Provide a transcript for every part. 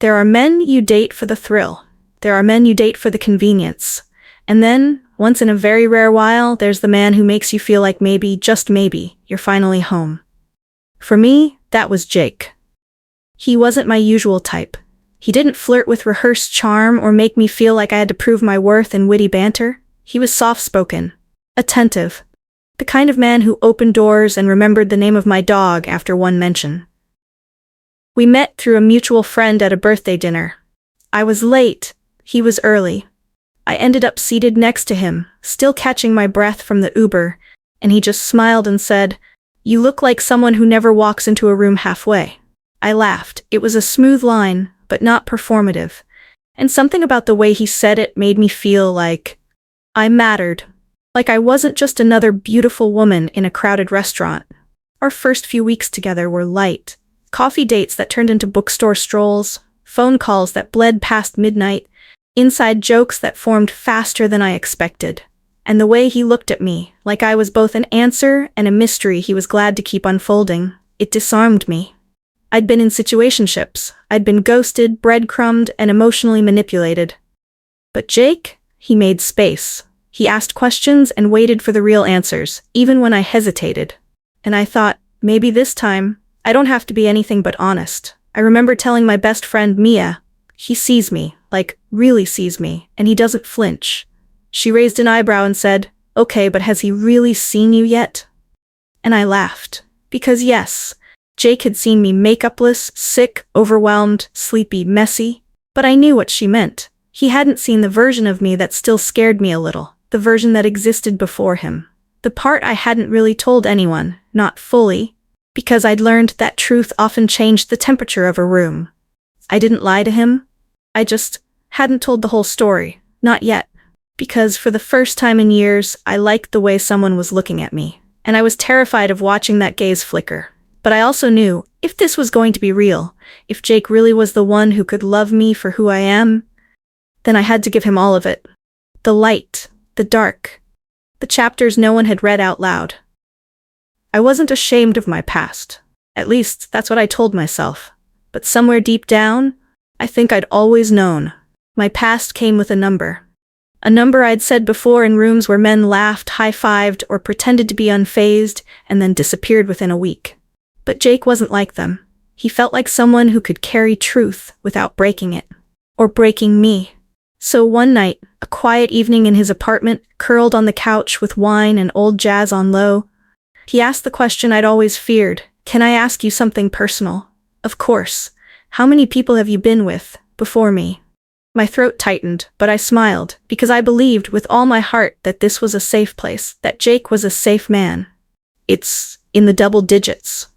There are men you date for the thrill. There are men you date for the convenience. And then, once in a very rare while, there's the man who makes you feel like maybe, just maybe, you're finally home. For me, that was Jake. He wasn't my usual type. He didn't flirt with rehearsed charm or make me feel like I had to prove my worth in witty banter. He was soft-spoken, attentive, the kind of man who opened doors and remembered the name of my dog after one mention. We met through a mutual friend at a birthday dinner. I was late. He was early. I ended up seated next to him, still catching my breath from the Uber, and he just smiled and said, "You look like someone who never walks into a room halfway." I laughed. It was a smooth line, but not performative, and something about the way he said it made me feel like I mattered, like I wasn't just another beautiful woman in a crowded restaurant. Our first few weeks together were light. Coffee dates that turned into bookstore strolls, phone calls that bled past midnight, inside jokes that formed faster than I expected. And the way he looked at me, like I was both an answer and a mystery he was glad to keep unfolding, it disarmed me. I'd been in situationships. I'd been ghosted, breadcrumbed, and emotionally manipulated. But Jake, he made space. He asked questions and waited for the real answers, even when I hesitated. And I thought, maybe this time, I don't have to be anything but honest. I remember telling my best friend Mia, he sees me, like, really sees me, and he doesn't flinch. She raised an eyebrow and said, "Okay, but has he really seen you yet?" And I laughed. Because yes, Jake had seen me makeupless, sick, overwhelmed, sleepy, messy. But I knew what she meant. He hadn't seen the version of me that still scared me a little, the version that existed before him. The part I hadn't really told anyone, not fully, because I'd learned that truth often changed the temperature of a room. I didn't lie to him. I just hadn't told the whole story, not yet. Because for the first time in years, I liked the way someone was looking at me, and I was terrified of watching that gaze flicker. But I also knew, if this was going to be real, if Jake really was the one who could love me for who I am, then I had to give him all of it. The light, the dark, the chapters no one had read out loud. I wasn't ashamed of my past. At least, that's what I told myself. But somewhere deep down, I think I'd always known. My past came with a number. A number I'd said before in rooms where men laughed, high-fived, or pretended to be unfazed, and then disappeared within a week. But Jake wasn't like them. He felt like someone who could carry truth without breaking it. Or breaking me. So one night, a quiet evening in his apartment, curled on the couch with wine and old jazz on low, he asked the question I'd always feared, "Can I ask you something personal?" Of course. How many people have you been with, before me? My throat tightened, but I smiled, because I believed with all my heart that this was a safe place, that Jake was a safe man. It's in the double digits.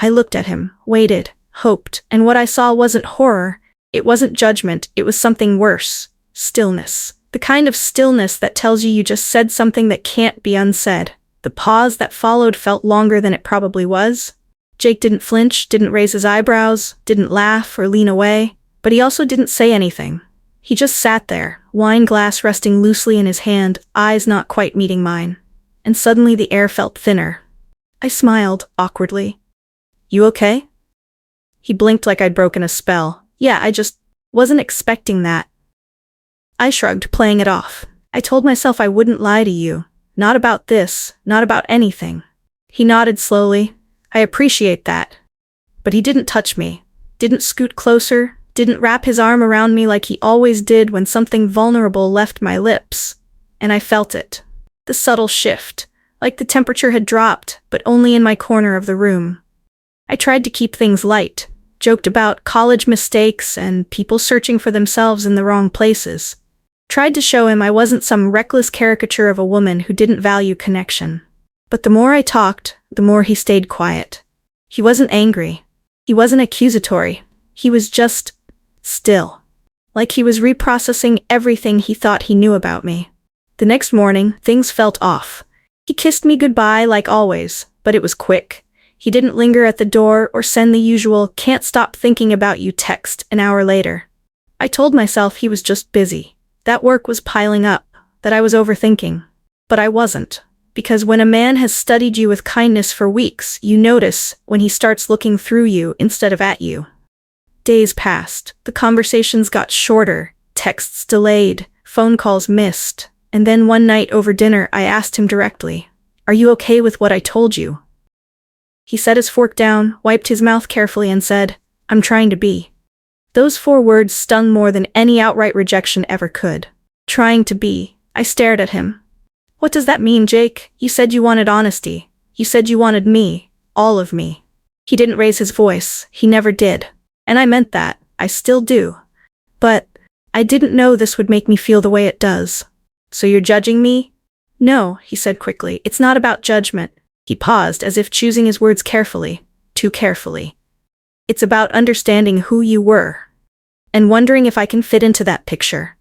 I looked at him, waited, hoped, and what I saw wasn't horror, it wasn't judgment, it was something worse. Stillness. The kind of stillness that tells you just said something that can't be unsaid. The pause that followed felt longer than it probably was. Jake didn't flinch, didn't raise his eyebrows, didn't laugh or lean away, but he also didn't say anything. He just sat there, wine glass resting loosely in his hand, eyes not quite meeting mine. And suddenly the air felt thinner. I smiled, awkwardly. "You okay?" He blinked like I'd broken a spell. "Yeah, I just wasn't expecting that." I shrugged, playing it off. "I told myself I wouldn't lie to you. Not about this, not about anything." He nodded slowly. "I appreciate that." But he didn't touch me, didn't scoot closer, didn't wrap his arm around me like he always did when something vulnerable left my lips. And I felt it. The subtle shift, like the temperature had dropped, but only in my corner of the room. I tried to keep things light, joked about college mistakes and people searching for themselves in the wrong places. Tried to show him I wasn't some reckless caricature of a woman who didn't value connection. But the more I talked, the more he stayed quiet. He wasn't angry. He wasn't accusatory. He was just still. Like he was reprocessing everything he thought he knew about me. The next morning, things felt off. He kissed me goodbye like always, but it was quick. He didn't linger at the door or send the usual "can't stop thinking about you" text an hour later. I told myself he was just busy. That work was piling up, that I was overthinking. But I wasn't. Because when a man has studied you with kindness for weeks, you notice when he starts looking through you instead of at you. Days passed. The conversations got shorter, texts delayed, phone calls missed, and then one night over dinner I asked him directly, "Are you okay with what I told you?" He set his fork down, wiped his mouth carefully and said, "I'm trying to be." Those 4 words stung more than any outright rejection ever could. Trying to be. I stared at him. "What does that mean, Jake? You said you wanted honesty. You said you wanted me. All of me." He didn't raise his voice. He never did. And I meant that. I still do. But I didn't know this would make me feel the way it does. "So you're judging me?" "No," he said quickly. "It's not about judgment." He paused, as if choosing his words carefully. Too carefully. "It's about understanding who you were. And wondering if I can fit into that picture.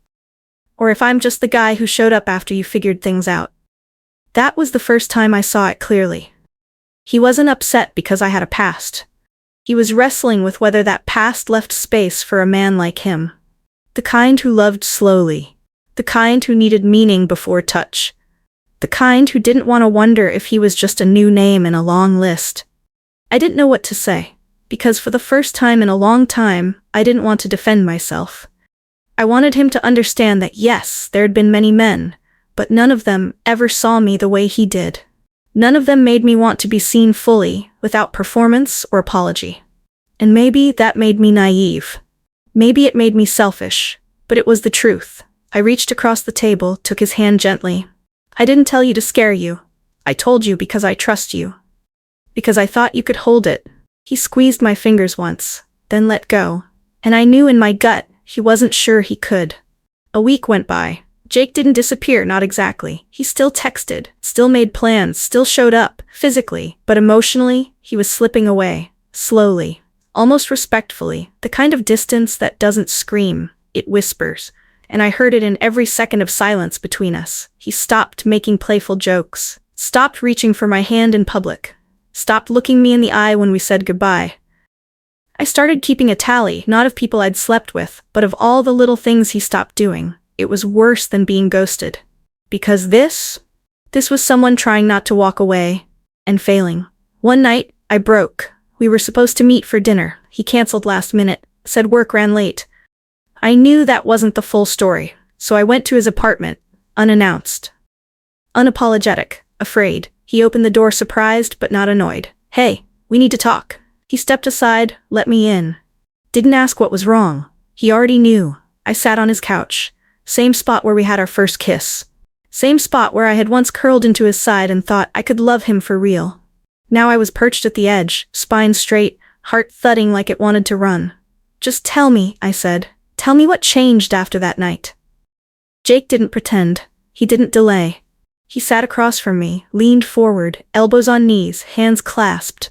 Or if I'm just the guy who showed up after you figured things out." That was the first time I saw it clearly. He wasn't upset because I had a past. He was wrestling with whether that past left space for a man like him. The kind who loved slowly. The kind who needed meaning before touch. The kind who didn't want to wonder if he was just a new name in a long list. I didn't know what to say, because for the first time in a long time, I didn't want to defend myself. I wanted him to understand that yes, there had been many men, but none of them ever saw me the way he did. None of them made me want to be seen fully, without performance or apology. And maybe that made me naive. Maybe it made me selfish, but it was the truth. I reached across the table, took his hand gently. "I didn't tell you to scare you. I told you because I trust you. Because I thought you could hold it." He squeezed my fingers once, then let go. And I knew in my gut he wasn't sure he could. A week went by. Jake didn't disappear, not exactly. He still texted, still made plans, still showed up, physically, but emotionally, he was slipping away, slowly, almost respectfully, the kind of distance that doesn't scream, it whispers, and I heard it in every second of silence between us. He stopped making playful jokes, stopped reaching for my hand in public, stopped looking me in the eye when we said goodbye. I started keeping a tally, not of people I'd slept with, but of all the little things he stopped doing. It was worse than being ghosted. Because this was someone trying not to walk away, and failing. One night, I broke. We were supposed to meet for dinner. He canceled last minute, said work ran late. I knew that wasn't the full story, so I went to his apartment, unannounced. Unapologetic, afraid. He opened the door surprised but not annoyed. "Hey, we need to talk." He stepped aside, let me in. Didn't ask what was wrong. He already knew. I sat on his couch. Same spot where we had our first kiss. Same spot where I had once curled into his side and thought I could love him for real. Now I was perched at the edge, spine straight, heart thudding like it wanted to run. "Just tell me," I said. "Tell me what changed after that night." Jake didn't pretend. He didn't delay. He sat across from me, leaned forward, elbows on knees, hands clasped.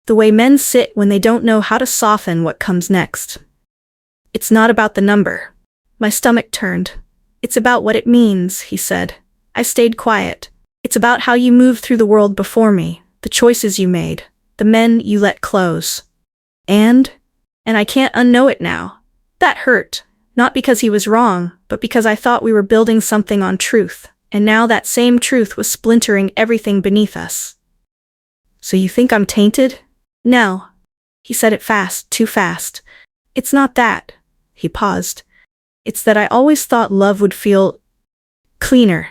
The way men sit when they don't know how to soften what comes next. "It's not about the number." My stomach turned. "It's about what it means," he said. I stayed quiet. "It's about how you moved through the world before me, the choices you made, the men you let close. And I can't unknow it now. That hurt, not because he was wrong, but because I thought we were building something on truth, and now that same truth was splintering everything beneath us." "So you think I'm tainted?" "No." He said it fast, too fast. "It's not that." He paused. "It's that I always thought love would feel cleaner."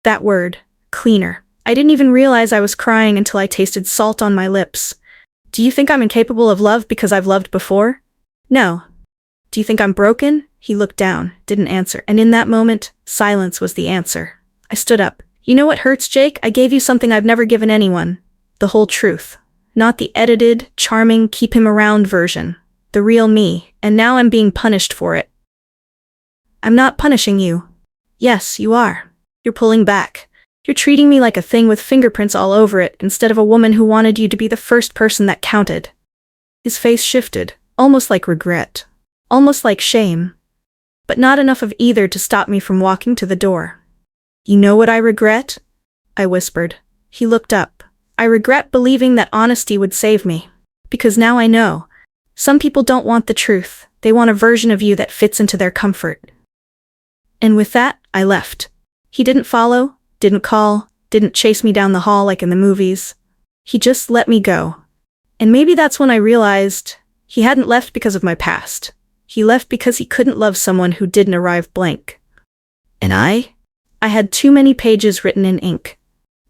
That word, cleaner. I didn't even realize I was crying until I tasted salt on my lips. "Do you think I'm incapable of love because I've loved before?" "No." "Do you think I'm broken?" He looked down, didn't answer, and in that moment, silence was the answer. I stood up. "You know what hurts, Jake? I gave you something I've never given anyone. The whole truth. Not the edited, charming, keep him around version. The real me, and now I'm being punished for it." "I'm not punishing you." "Yes, you are. You're pulling back. You're treating me like a thing with fingerprints all over it instead of a woman who wanted you to be the first person that counted." His face shifted, almost like regret. Almost like shame. But not enough of either to stop me from walking to the door. "You know what I regret?" I whispered. He looked up. "I regret believing that honesty would save me. Because now I know. Some people don't want the truth. They want a version of you that fits into their comfort." And with that, I left. He didn't follow, didn't call, didn't chase me down the hall like in the movies. He just let me go. And maybe that's when I realized He hadn't left because of my past. He left because he couldn't love someone who didn't arrive blank. And I had too many pages written in ink.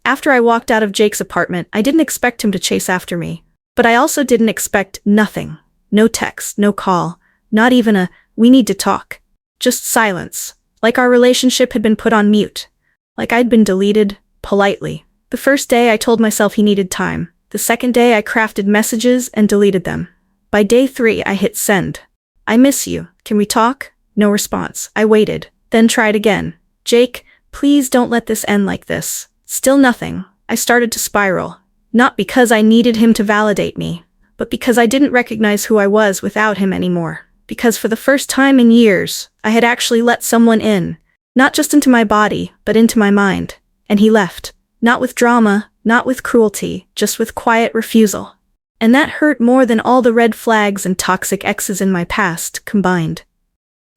After I walked out of Jake's apartment, I didn't expect him to chase after me. But I also didn't expect nothing. No text, no call, not even a, "we need to talk." Just silence. Like our relationship had been put on mute. Like I'd been deleted, politely. The first day I told myself he needed time. The second day I crafted messages and deleted them. By day 3 I hit send. "I miss you. Can we talk?" No response. I waited, then tried again. "Jake, please don't let this end like this." Still nothing. I started to spiral. Not because I needed him to validate me, but because I didn't recognize who I was without him anymore. Because for the first time in years, I had actually let someone in. Not just into my body, but into my mind. And he left. Not with drama, not with cruelty, just with quiet refusal. And that hurt more than all the red flags and toxic exes in my past combined.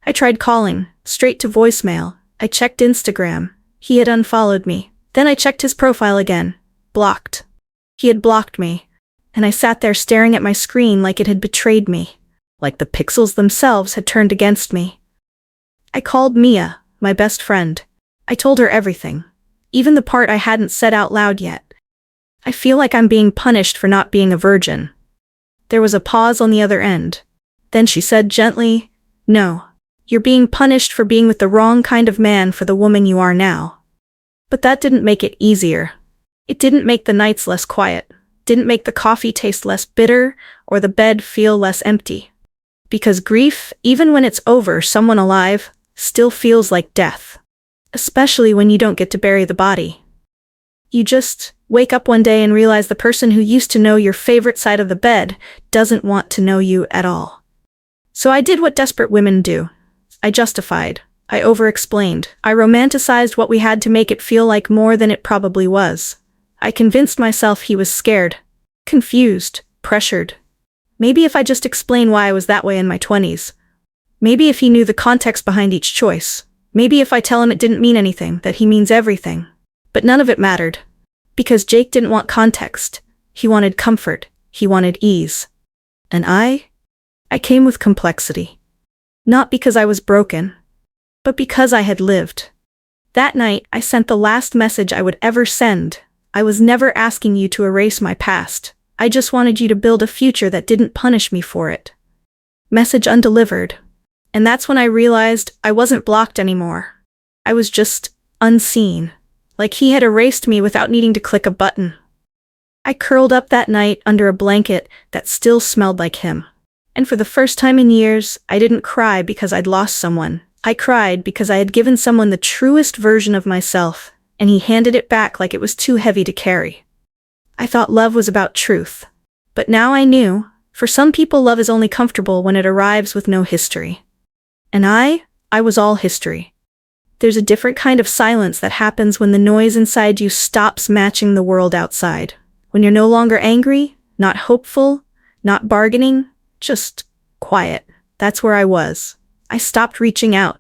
I tried calling, straight to voicemail. I checked Instagram. He had unfollowed me. Then I checked his profile again. Blocked. He had blocked me. And I sat there staring at my screen like it had betrayed me. Like the pixels themselves had turned against me. I called Mia, my best friend. I told her everything. Even the part I hadn't said out loud yet. "I feel like I'm being punished for not being a virgin." There was a pause on the other end. Then she said gently, "No. You're being punished for being with the wrong kind of man for the woman you are now." But that didn't make it easier. It didn't make the nights less quiet. Didn't make the coffee taste less bitter or the bed feel less empty. Because grief, even when it's over, someone alive, still feels like death. Especially when you don't get to bury the body. You just wake up one day and realize the person who used to know your favorite side of the bed doesn't want to know you at all. So I did what desperate women do. I justified. I over-explained. I romanticized what we had to make it feel like more than it probably was. I convinced myself he was scared, confused, pressured. Maybe if I just explain why I was that way in my 20s. Maybe if he knew the context behind each choice. Maybe if I tell him it didn't mean anything, that he means everything. But none of it mattered. Because Jake didn't want context. He wanted comfort. He wanted ease. And I came with complexity. Not because I was broken, but because I had lived. That night, I sent the last message I would ever send. I was never asking you to erase my past. I just wanted you to build a future that didn't punish me for it. Message undelivered. And that's when I realized I wasn't blocked anymore. I was just unseen. Like he had erased me without needing to click a button. I curled up that night under a blanket that still smelled like him. And for the first time in years, I didn't cry because I'd lost someone. I cried because I had given someone the truest version of myself, and he handed it back like it was too heavy to carry. I thought love was about truth. But now I knew, for some people love is only comfortable when it arrives with no history. And I was all history. There's a different kind of silence that happens when the noise inside you stops matching the world outside. When you're no longer angry, not hopeful, not bargaining, just quiet. That's where I was. I stopped reaching out,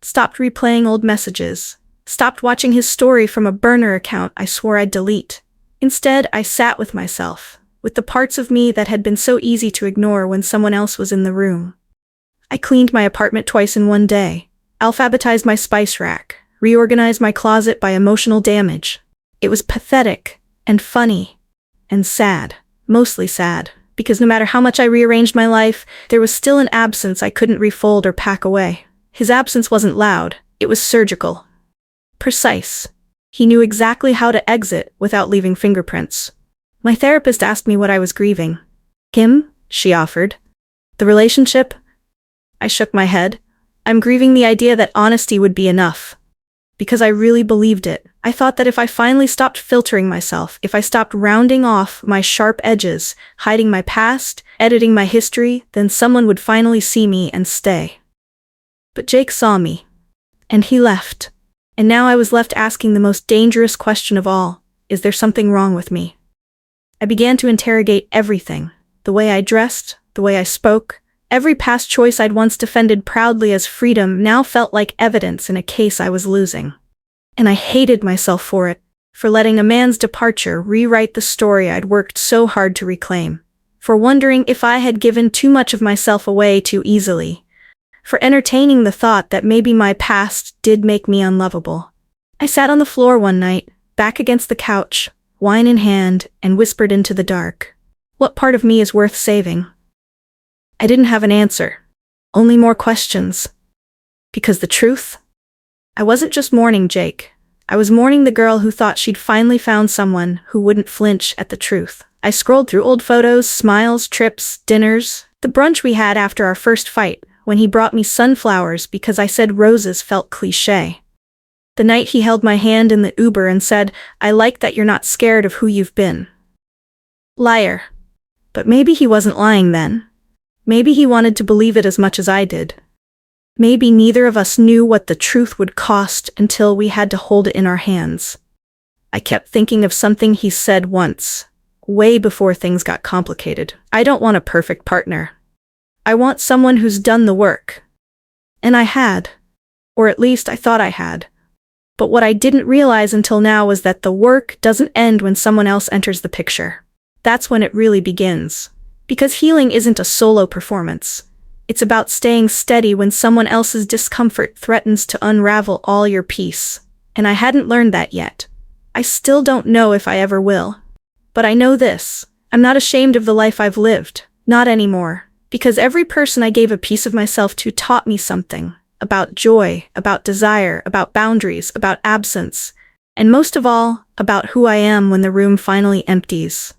stopped replaying old messages, stopped watching his story from a burner account I swore I'd delete. Instead, I sat with myself, with the parts of me that had been so easy to ignore when someone else was in the room. I cleaned my apartment twice in one day, alphabetized my spice rack, reorganized my closet by emotional damage. It was pathetic, and funny, and sad. Mostly sad, because no matter how much I rearranged my life, there was still an absence I couldn't refold or pack away. His absence wasn't loud, it was surgical. Precise. He knew exactly how to exit without leaving fingerprints. My therapist asked me what I was grieving. "Kim," she offered. "The relationship?" I shook my head. "I'm grieving the idea that honesty would be enough." Because I really believed it. I thought that if I finally stopped filtering myself, if I stopped rounding off my sharp edges, hiding my past, editing my history, then someone would finally see me and stay. But Jake saw me. And he left. And now I was left asking the most dangerous question of all. Is there something wrong with me? I began to interrogate everything. The way I dressed, the way I spoke. Every past choice I'd once defended proudly as freedom now felt like evidence in a case I was losing. And I hated myself for it, for letting a man's departure rewrite the story I'd worked so hard to reclaim, for wondering if I had given too much of myself away too easily, for entertaining the thought that maybe my past did make me unlovable. I sat on the floor one night, back against the couch, wine in hand, and whispered into the dark. What part of me is worth saving? I didn't have an answer. Only more questions. Because the truth? I wasn't just mourning Jake. I was mourning the girl who thought she'd finally found someone who wouldn't flinch at the truth. I scrolled through old photos, smiles, trips, dinners, the brunch we had after our first fight, when he brought me sunflowers because I said roses felt cliché. The night he held my hand in the Uber and said, "I like that you're not scared of who you've been." Liar. But maybe he wasn't lying then. Maybe he wanted to believe it as much as I did. Maybe neither of us knew what the truth would cost until we had to hold it in our hands. I kept thinking of something he said once, way before things got complicated. I don't want a perfect partner. I want someone who's done the work. And I had. Or at least I thought I had. But what I didn't realize until now was that the work doesn't end when someone else enters the picture. That's when it really begins. Because healing isn't a solo performance. It's about staying steady when someone else's discomfort threatens to unravel all your peace. And I hadn't learned that yet. I still don't know if I ever will. But I know this. I'm not ashamed of the life I've lived. Not anymore. Because every person I gave a piece of myself to taught me something. About joy, about desire, about boundaries, about absence. And most of all, about who I am when the room finally empties.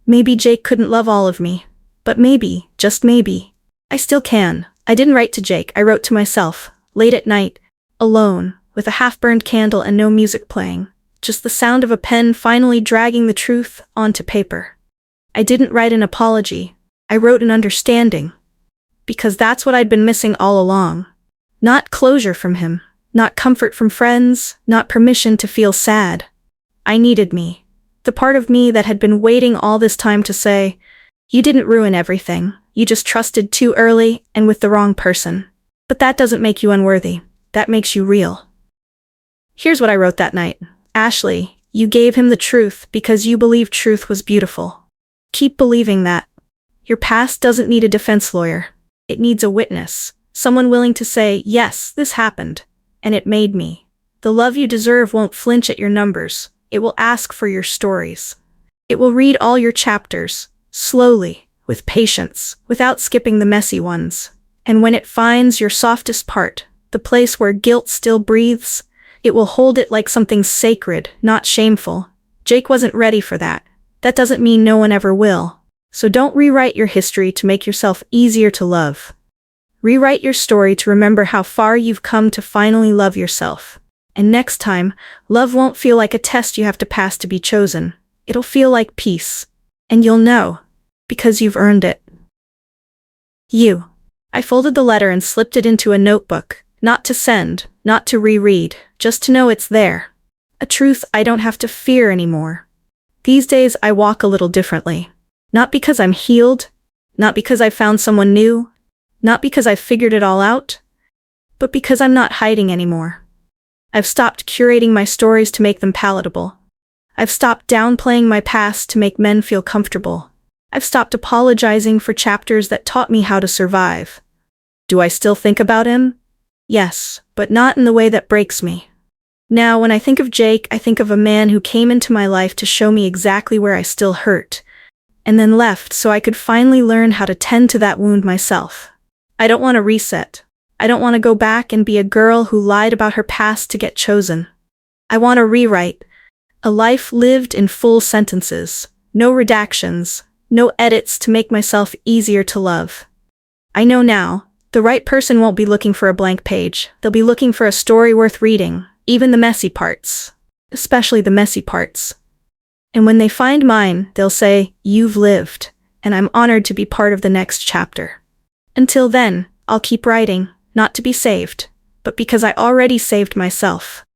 Maybe Jake couldn't love all of me. But maybe, just maybe, I still can. I didn't write to Jake, I wrote to myself, late at night, alone, with a half-burned candle and no music playing, just the sound of a pen finally dragging the truth onto paper. I didn't write an apology, I wrote an understanding. Because that's what I'd been missing all along. Not closure from him, not comfort from friends, not permission to feel sad. I needed me. The part of me that had been waiting all this time to say, "You didn't ruin everything. You just trusted too early and with the wrong person." But that doesn't make you unworthy. That makes you real. Here's what I wrote that night. Ashley, you gave him the truth because you believed truth was beautiful. Keep believing that. Your past doesn't need a defense lawyer. It needs a witness. Someone willing to say, yes, this happened. And it made me. The love you deserve won't flinch at your numbers. It will ask for your stories. It will read all your chapters, slowly, with patience, without skipping the messy ones. And when it finds your softest part, the place where guilt still breathes, it will hold it like something sacred, not shameful. Jake wasn't ready for that. That doesn't mean no one ever will. So don't rewrite your history to make yourself easier to love. Rewrite your story to remember how far you've come to finally love yourself. And next time, love won't feel like a test you have to pass to be chosen. It'll feel like peace. And you'll know. Because you've earned it. You. I folded the letter and slipped it into a notebook. Not to send, not to reread, just to know it's there. A truth I don't have to fear anymore. These days I walk a little differently. Not because I'm healed, not because I found someone new, not because I've figured it all out, but because I'm not hiding anymore. I've stopped curating my stories to make them palatable. I've stopped downplaying my past to make men feel comfortable. I've stopped apologizing for chapters that taught me how to survive. Do I still think about him? Yes, but not in the way that breaks me. Now, when I think of Jake, I think of a man who came into my life to show me exactly where I still hurt, and then left so I could finally learn how to tend to that wound myself. I don't want to reset. I don't want to go back and be a girl who lied about her past to get chosen. I want to rewrite. A life lived in full sentences. No redactions. No edits to make myself easier to love. I know now, the right person won't be looking for a blank page. They'll be looking for a story worth reading, even the messy parts. Especially the messy parts. And when they find mine, they'll say, "You've lived," and I'm honored to be part of the next chapter. Until then, I'll keep writing, not to be saved, but because I already saved myself.